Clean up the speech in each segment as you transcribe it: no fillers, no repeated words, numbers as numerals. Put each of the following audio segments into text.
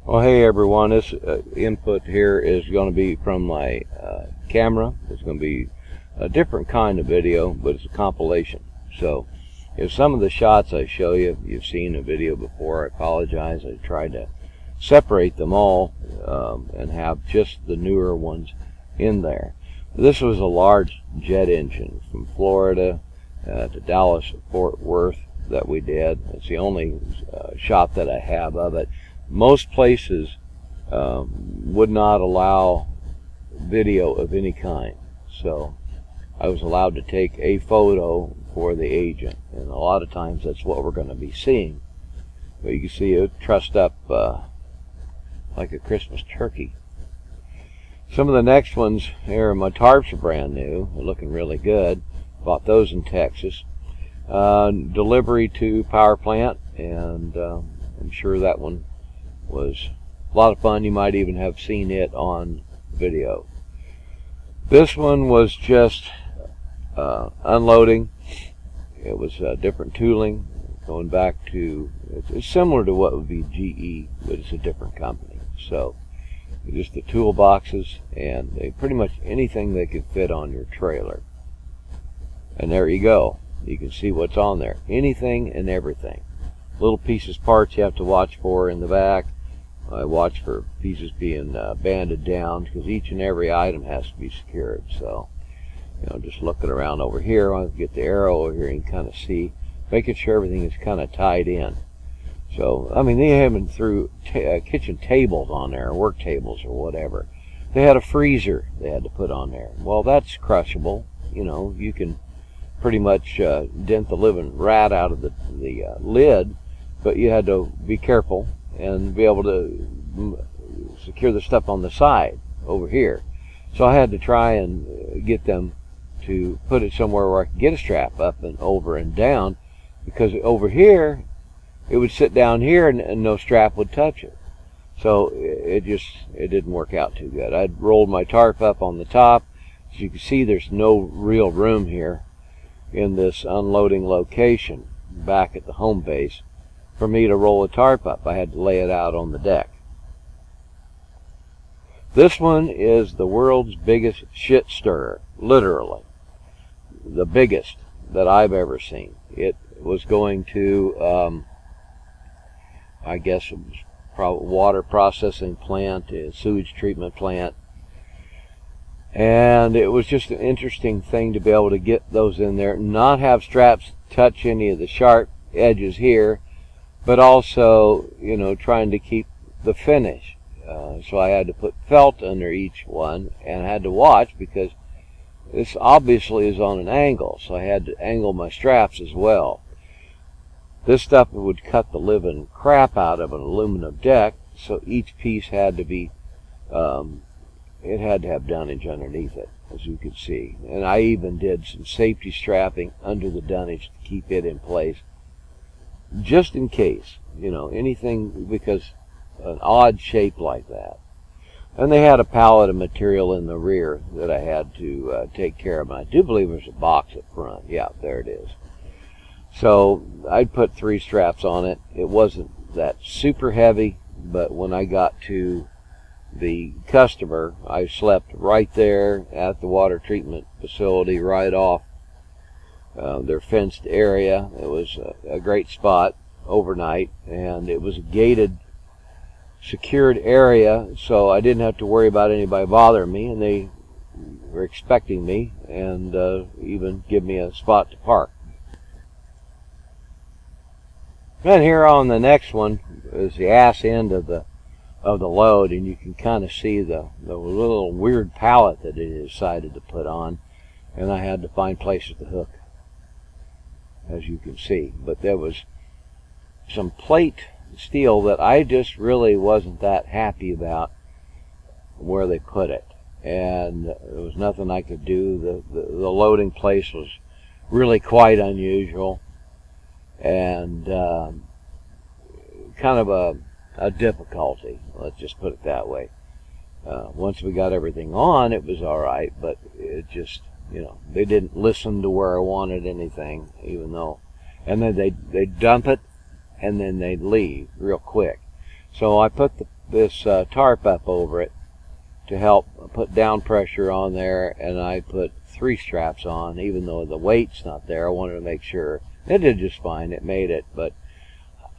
Well, hey everyone, this input here is going to be from my camera. It's going to be a different kind of video, but it's a compilation. So if some of the shots I show you, you've seen a video before, I apologize. I tried to separate them all and have just the newer ones in there. This was a large jet engine from Florida to Dallas, Fort Worth that we did. It's the only shot that I have of it. Most places would not allow video of any kind, so I was allowed to take a photo for the agent, and a lot of times that's what we're going to be seeing. But you can see it trussed up like a Christmas turkey. Some of the next ones here, my tarps are brand new. They're looking really good. Bought those in Texas. Delivery to power plant, and I'm sure that one was a lot of fun. You might even have seen it on video. This one was just unloading. It was different tooling, going back to, it's similar to what would be GE, but it's a different company. So just the toolboxes, and pretty much anything they could fit on your trailer. And there you go. You can see what's on there. Anything and everything. Little pieces, parts you have to watch for in the back. I watch for pieces being banded down, because each and every item has to be secured. So, just looking around over here, I'll get the arrow over here and kind of see, making sure everything is kind of tied in. So, I mean, they haven't threw kitchen tables on there, work tables or whatever. They had a freezer they had to put on there. Well, that's crushable. You can pretty much dent the living rat out of the lid, but you had to be careful and be able to secure the stuff on the side over here. So I had to try and get them to put it somewhere where I could get a strap up and over and down, because over here it would sit down here and no strap would touch it. So it didn't work out too good. I'd rolled my tarp up on the top. As you can see, there's no real room here in this unloading location back at the home base for me to roll a tarp up. I had to lay it out on the deck. This one is the world's biggest shit stirrer, literally. The biggest that I've ever seen. It was going to, I guess it was probably water processing plant, a sewage treatment plant. And it was just an interesting thing to be able to get those in there, not have straps touch any of the sharp edges here, but also, trying to keep the finish. So I had to put felt under each one, and I had to watch, because this obviously is on an angle, so I had to angle my straps as well. This stuff would cut the living crap out of an aluminum deck, so each piece had to be, it had to have dunnage underneath it, as you could see. And I even did some safety strapping under the dunnage to keep it in place, just in case, anything, because an odd shape like that. And they had a pallet of material in the rear that I had to take care of. And I do believe there's a box up front. Yeah, there it is. So I'd put 3 straps on it. It wasn't that super heavy, but when I got to the customer, I slept right there at the water treatment facility, right off their fenced area. It was a great spot overnight, and it was a gated, secured area, so I didn't have to worry about anybody bothering me, and they were expecting me, and even give me a spot to park. And here on the next one is the ass end of the load, and you can kind of see the little weird pallet that it decided to put on, and I had to find places to hook, as you can see. But there was some plate steel that I just really wasn't that happy about where they put it, and there was nothing I could do. The loading place was really quite unusual, and kind of a difficulty, let's just put it that way. Once we got everything on, it was all right, but it just, they didn't listen to where I wanted anything, even though, and then they'd dump it, and then they'd leave real quick. So I put the this tarp up over it to help put down pressure on there, and I put 3 straps on, even though the weight's not there. I wanted to make sure. It did just fine. It made it, but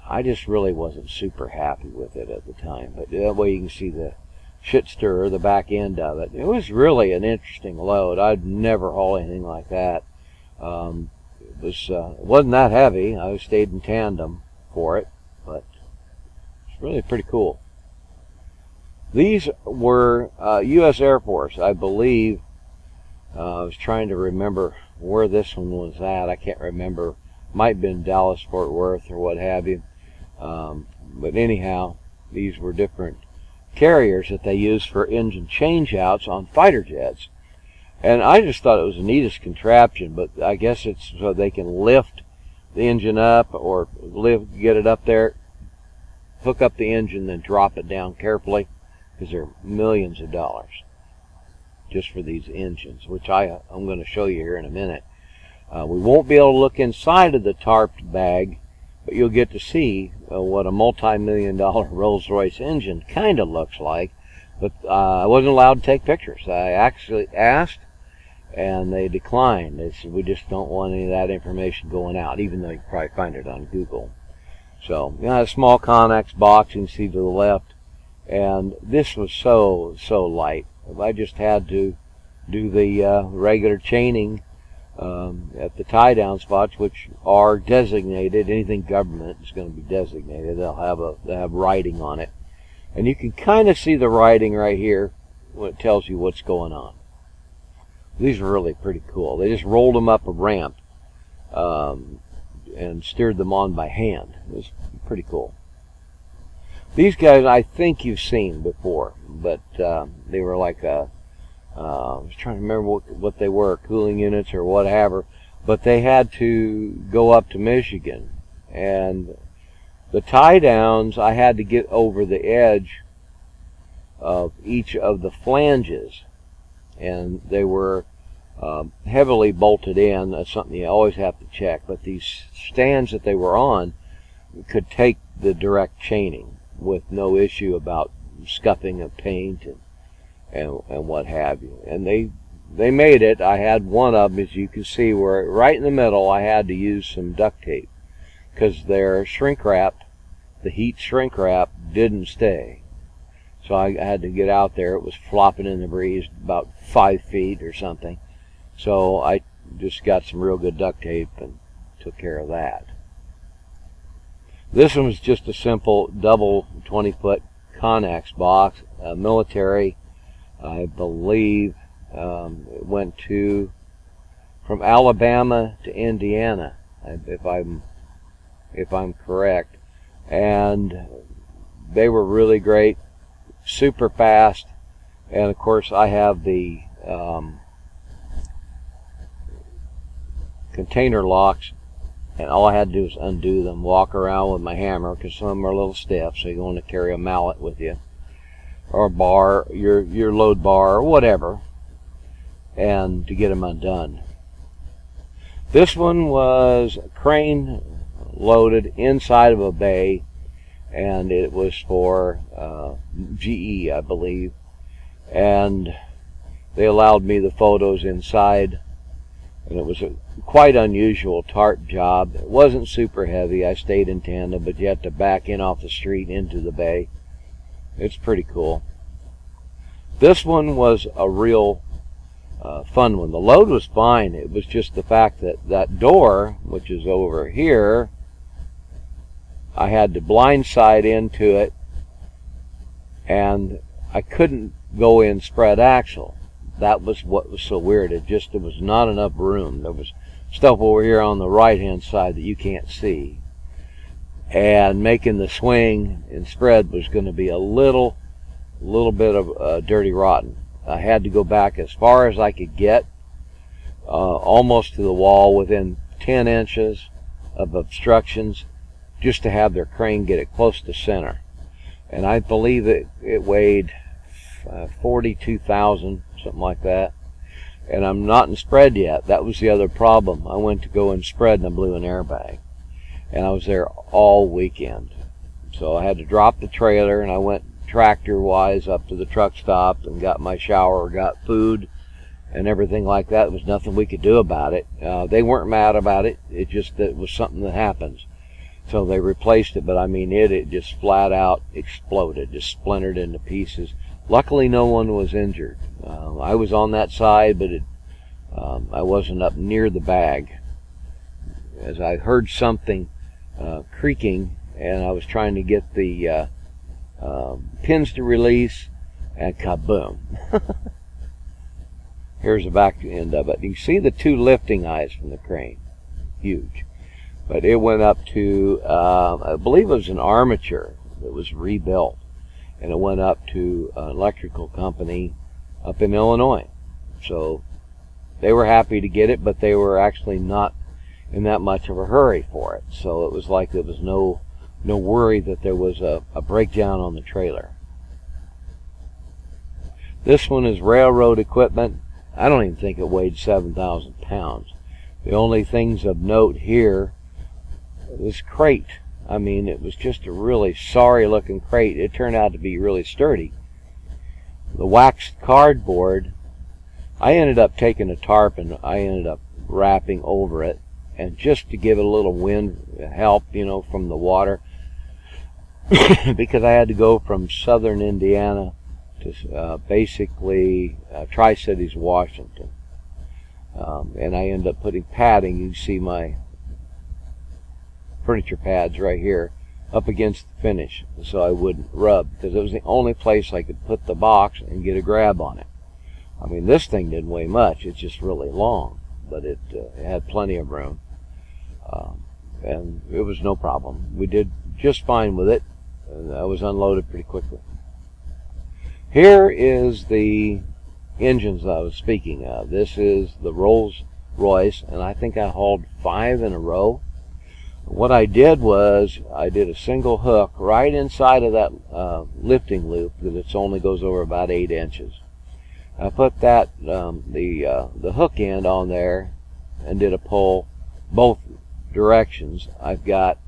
I just really wasn't super happy with it at the time. But that way you can see the shit stirrer, the back end of it. It was really an interesting load. I'd never haul anything like that. It wasn't that heavy. I stayed in tandem for it, but it's really pretty cool. These were U.S. Air Force, I believe. I was trying to remember where this one was at. I can't remember. Might have been Dallas, Fort Worth, or what have you. But anyhow, these were different carriers that they used for engine changeouts on fighter jets. And I just thought it was the neatest contraption, but I guess it's so they can lift the engine up or get it up there, hook up the engine, then drop it down carefully, because they're millions of dollars just for these engines, which I'm going to show you here in a minute. We won't be able to look inside of the tarped bag, but you'll get to see what a multi-million-dollar Rolls-Royce engine kind of looks like. But I wasn't allowed to take pictures. I actually asked, and they declined. They said, we just don't want any of that information going out, even though you can probably find it on Google. So, a small Connex box you can see to the left, and this was so light. I just had to do the regular chaining at the tie-down spots, which are designated. Anything government is going to be designated. They'll have writing on it, and you can kind of see the writing right here when it tells you what's going on. These are really pretty cool. They just rolled them up a ramp and steered them on by hand. It was pretty cool. These guys I think you've seen before, but they were like I was trying to remember what they were, cooling units or whatever, but they had to go up to Michigan, and the tie downs, I had to get over the edge of each of the flanges, and they were heavily bolted in. That's something you always have to check, but these stands that they were on could take the direct chaining with no issue about scuffing of paint and what have you. And they made it. I had one of them, as you can see, where right in the middle I had to use some duct tape because their shrink wrap, the heat shrink wrap, didn't stay. So I had to get out there. It was flopping in the breeze about 5 feet or something. So I just got some real good duct tape and took care of that. This one was just a simple double 20-foot Connex box, military. I believe it went from Alabama to Indiana, if I'm correct, and they were really great, super fast, and of course I have the container locks, and all I had to do was undo them, walk around with my hammer, because some of them are a little stiff, so you want to carry a mallet with you, or a bar, your load bar, or whatever, and to get them undone. This one was crane loaded inside of a bay, and it was for GE, I believe, and they allowed me the photos inside, and it was a quite unusual tarp job. It wasn't super heavy. I stayed in tandem, but you had to back in off the street into the bay. It's pretty cool. This one was a real fun one. The load was fine. It was just the fact that that door, which is over here, I had to blindside into it, and I couldn't go in spread axle. That was what was so weird. There was not enough room. There was stuff over here on the right hand side that you can't see, and making the swing and spread was going to be a little bit of dirty rotten. I had to go back as far as I could get, almost to the wall, within 10 inches of obstructions, just to have their crane get it close to center. And I believe it weighed 42,000, something like that. And I'm not in spread yet. That was the other problem. I went to go in spread and I blew an airbag. And I was there all weekend. So I had to drop the trailer, and I went tractor-wise up to the truck stop and got my shower, got food, and everything like that. There was nothing we could do about it. They weren't mad about it. It just that it was something that happens. So they replaced it, but I mean, it just flat out exploded, just splintered into pieces. Luckily, no one was injured. I was on that side, but I wasn't up near the bag. As I heard something creaking, and I was trying to get the pins to release, and kaboom. Here's the back end of it. You see the two lifting eyes from the crane. Huge. But it went up to, I believe it was an armature that was rebuilt. And it went up to an electrical company up in Illinois. So they were happy to get it, but they were actually not in that much of a hurry for it. So it was like there was no worry that there was a breakdown on the trailer. This one is railroad equipment. I don't even think it weighed 7,000 pounds. The only things of note here, this crate. I mean, it was just a really sorry looking crate. It turned out to be really sturdy. The waxed cardboard, I ended up taking a tarp and I ended up wrapping over it, and just to give it a little wind help, you know, from the water, because I had to go from southern Indiana to basically Tri-Cities, Washington. And I ended up putting padding. You can see my furniture pads right here up against the finish so I wouldn't rub, because it was the only place I could put the box and get a grab on it. I mean, this thing didn't weigh much. It's just really long, but it had plenty of room, and it was no problem. We did just fine with it. I was unloaded pretty quickly. Here is the engines I was speaking of. This is the Rolls Royce, and I think I hauled 5 in a row. What I did was I did a single hook right inside of that lifting loop, because it only goes over about 8 inches. I put that the hook end on there and did a pull both directions. I've got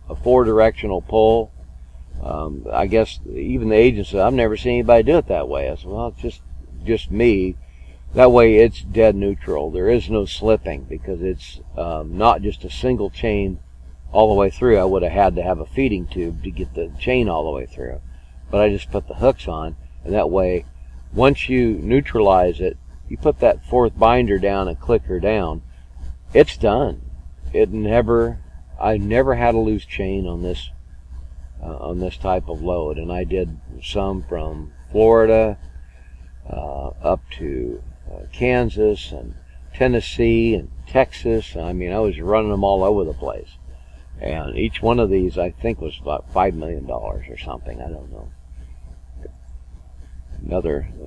a 4-directional pull. I guess even the agent said, I've never seen anybody do it that way. I said, well, it's just me. That way it's dead neutral. There is no slipping, because it's not just a single chain all the way through. I would have had to have a feeding tube to get the chain all the way through. But I just put the hooks on, and that way, once you neutralize it, you put that 4th binder down and click her down, it's done. I never had a loose chain on this type of load, and I did some from Florida up to Kansas and Tennessee and Texas. I mean, I was running them all over the place. And each one of these, I think, was about $5 million or something. I don't know.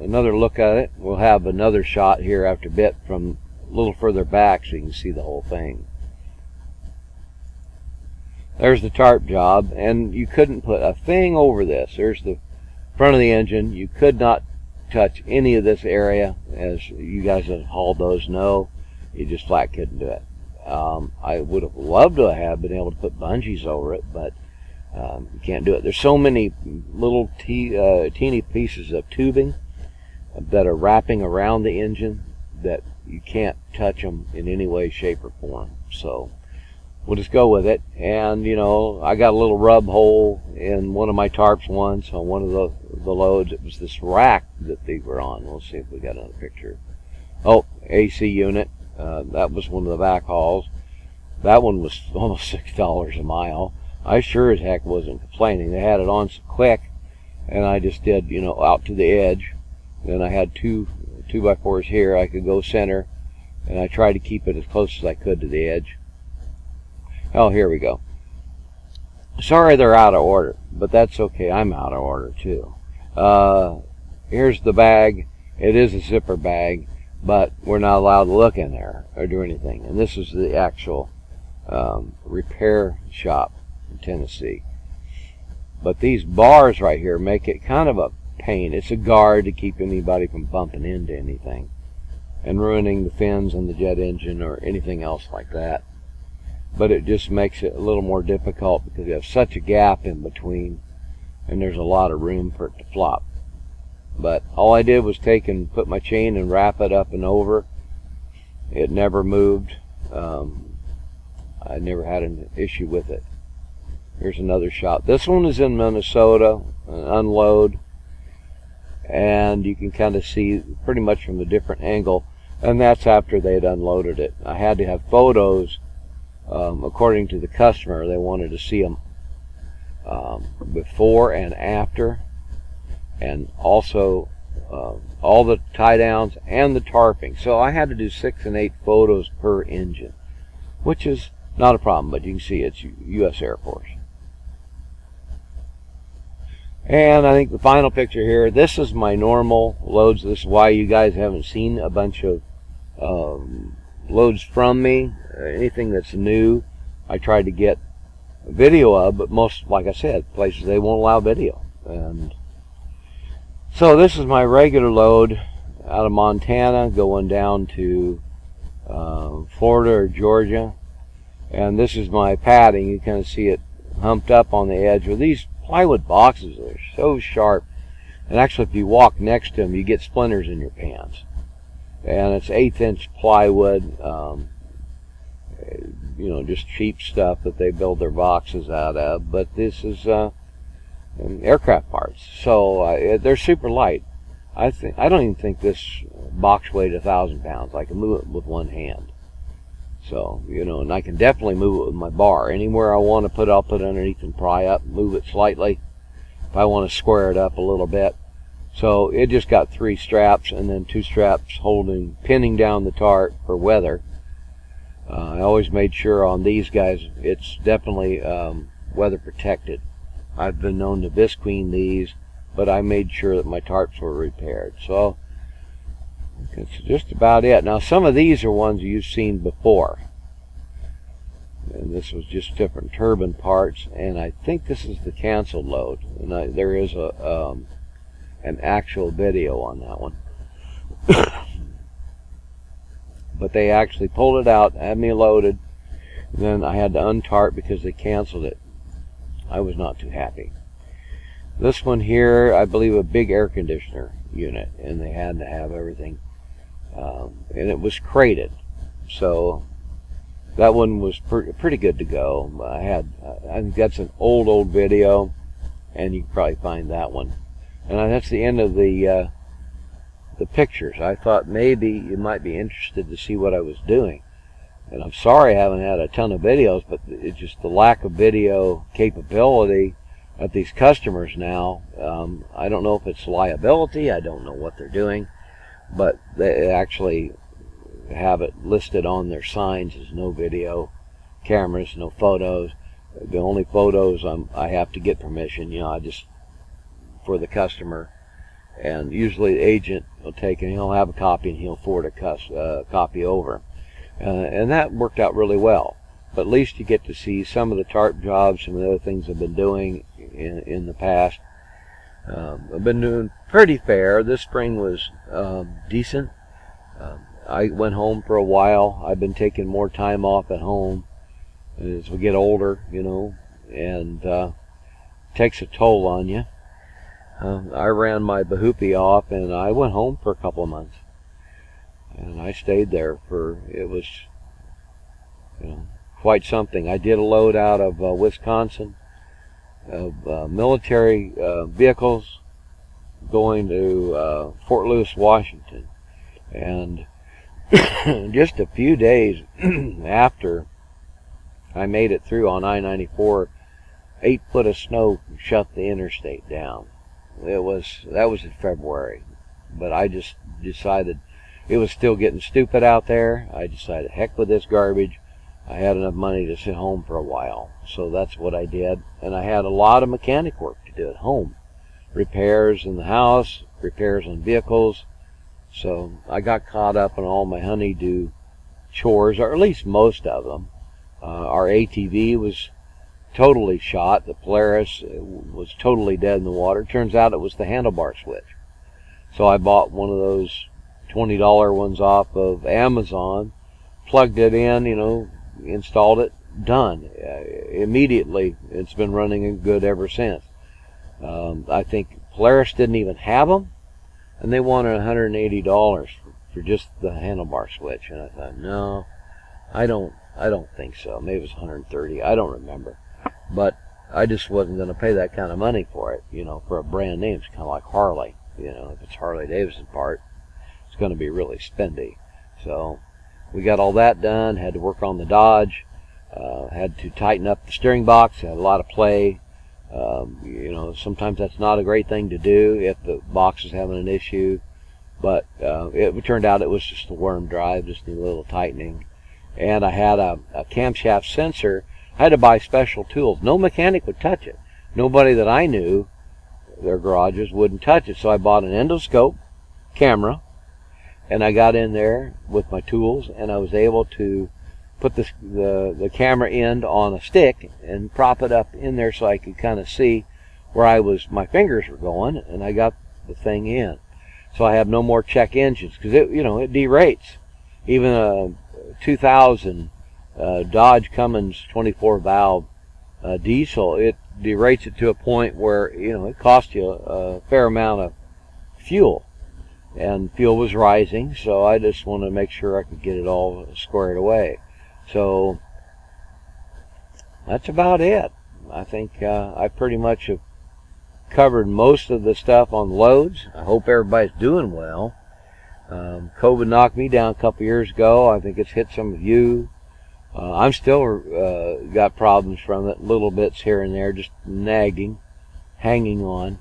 Another look at it. We'll have another shot here after a bit from a little further back so you can see the whole thing. There's the tarp job, and you couldn't put a thing over this. There's the front of the engine. You could not touch any of this area. As you guys that hauled those know, you just flat couldn't do it. I would have loved to have been able to put bungees over it, but you can't do it. There's so many little teeny pieces of tubing that are wrapping around the engine that you can't touch them in any way, shape, or form. So we'll just go with it. And, you know, I got a little rub hole in one of my tarps once on one of the loads. It was this rack that they were on. We'll see if we got another picture. Oh, AC unit. That was one of the back hauls. That one was almost $6 a mile. I sure as heck wasn't complaining. They had it on so quick, and I just did, you know, out to the edge. Then I had two 2x4s here. I could go center, and I tried to keep it as close as I could to the edge. Oh, here we go. Sorry they're out of order, but that's okay. I'm out of order too. Here's the bag. It is a zipper bag, but we're not allowed to look in there or do anything. And this is the actual repair shop in Tennessee. But these bars right here make it kind of a pain. It's a guard to keep anybody from bumping into anything and ruining the fins on the jet engine or anything else like that. But it just makes it a little more difficult because you have such a gap in between and there's a lot of room for it to flop. But all I did was take and put my chain and wrap it up and over. It never moved. I never had an issue with it. Here's another shot. This one is in Minnesota, an unload, and you can kind of see pretty much from a different angle, and that's after they'd unloaded it. I had to have photos according to the customer. They wanted to see them before and after, and also all the tie downs and the tarping. So I had to do 6 and 8 photos per engine, which is not a problem, but you can see it's U.S. Air Force. And I think the final picture here, this is my normal loads. This is why you guys haven't seen a bunch of loads from me. Anything that's new, I try to get a video of, but most, like I said, places they won't allow video. And so this is my regular load out of Montana going down to Florida or Georgia. And this is my padding. You kind of see it humped up on the edge. With these plywood boxes, they're so sharp. And actually, if you walk next to them, you get splinters in your pants. And it's 1/8 inch plywood, you know, just cheap stuff that they build their boxes out of. But this is aircraft parts, so they're super light. I don't even think this box weighed 1,000 pounds. I can move it with one hand. So, you know, and I can definitely move it with my bar. Anywhere I want to put it, I'll put it underneath and pry up, move it slightly if I want to square it up a little bit. So it just got 3 straps and then 2 straps pinning down the tarp for weather. I always made sure on these guys it's definitely weather protected. I've been known to visqueen these, but I made sure that my tarps were repaired. So that's just about it. Now some of these are ones you've seen before. And this was just different turbine parts, and I think this is the canceled load. And there is an actual video on that one. But they actually pulled it out, had me loaded, and then I had to untarp because they canceled it. I was not too happy. This one here, I believe a big air conditioner unit, and they had to have everything. And it was crated. So that one was pretty good to go. I think that's an old video, and you can probably find that one. And that's the end of the pictures. I thought maybe you might be interested to see what I was doing. And I'm sorry I haven't had a ton of videos, but it's just the lack of video capability at these customers now. I don't know if it's liability. I don't know what they're doing. But they actually have it listed on their signs as no video cameras, no photos. The only photos I have to get permission, you know, I just for the customer, and usually the agent will take and he'll have a copy and he'll forward a copy over, and that worked out really well. But at least you get to see some of the tarp jobs, some of the other things I've been doing in the past. I've been doing pretty fair. This spring was decent. I went home for a while. I've been taking more time off at home as we get older, you know, and takes a toll on you. I ran my Bahoopy off, and I went home for a couple of months, and I stayed there for, it was, you know, quite something. I did a load out of Wisconsin of military vehicles going to Fort Lewis, Washington, and just a few days after I made it through on I-94, 8 foot of snow shut the interstate down. That was in February, but I just decided it was still getting stupid out there. I decided, heck with this garbage. I had enough money to sit home for a while, so that's what I did. And I had a lot of mechanic work to do at home, repairs in the house, repairs on vehicles. So I got caught up in all my honeydew chores, or at least most of them. Our ATV was totally shot. The Polaris was totally dead in the water. Turns out it was the handlebar switch. So I bought one of those $20 ones off of Amazon, plugged it in, you know, installed it, done. Immediately, it's been running good ever since. I think Polaris didn't even have them, and they wanted $180 for just the handlebar switch. And I thought, no, I don't think so. Maybe it was 130. I don't remember, but I just wasn't going to pay that kind of money for it. You know, for a brand name, it's kind of like Harley. You know, if it's Harley Davidson part, it's going to be really spendy. So we got all that done. Had to work on the Dodge. Had to tighten up the steering box. Had a lot of play. You know, sometimes that's not a great thing to do if the box is having an issue. But it turned out it was just a worm drive, just need a little tightening. And I had a camshaft sensor. I had to buy special tools. No mechanic would touch it. Nobody that I knew, their garages, wouldn't touch it. So I bought an endoscope camera, and I got in there with my tools, and I was able to put the camera end on a stick and prop it up in there so I could kind of see where my fingers were going, and I got the thing in. So I have no more check engines, because it derates. Even a 2000 Dodge Cummins 24 valve diesel, it derates it to a point where it costs you a fair amount of fuel, and fuel was rising. So I just wanted to make sure I could get it all squared away. So that's about it. I think I pretty much have covered most of the stuff on loads. I hope everybody's doing well. COVID knocked me down a couple years ago. I think it's hit some of you. I'm still got problems from it, little bits here and there, just nagging, hanging on.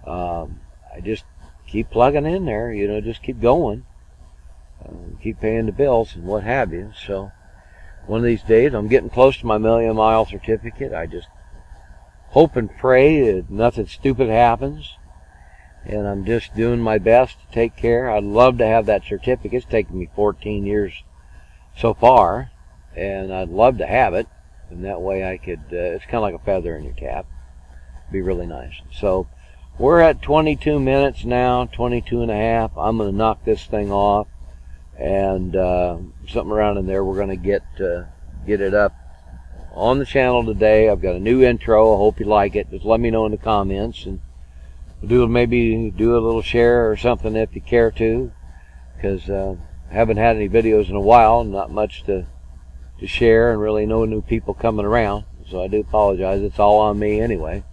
I just keep plugging in there, just keep going, keep paying the bills and what have you. So one of these days, I'm getting close to my million-mile certificate. I just hope and pray that nothing stupid happens, and I'm just doing my best to take care. I'd love to have that certificate. It's taken me 14 years so far, and I'd love to have it, and that way I could, it's kind of like a feather in your cap. It'd be really nice. So we're at 22 minutes now, 22 and a half. I'm going to knock this thing off, and something around in there. We're going to get it up on the channel today. I've got a new intro. I hope you like it. Just let me know in the comments, and maybe do a little share or something if you care to, because I haven't had any videos in a while, not much to share, and really no new people coming around. So I do apologize. It's all on me anyway.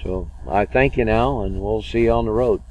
So I thank you now, and we'll see you on the road.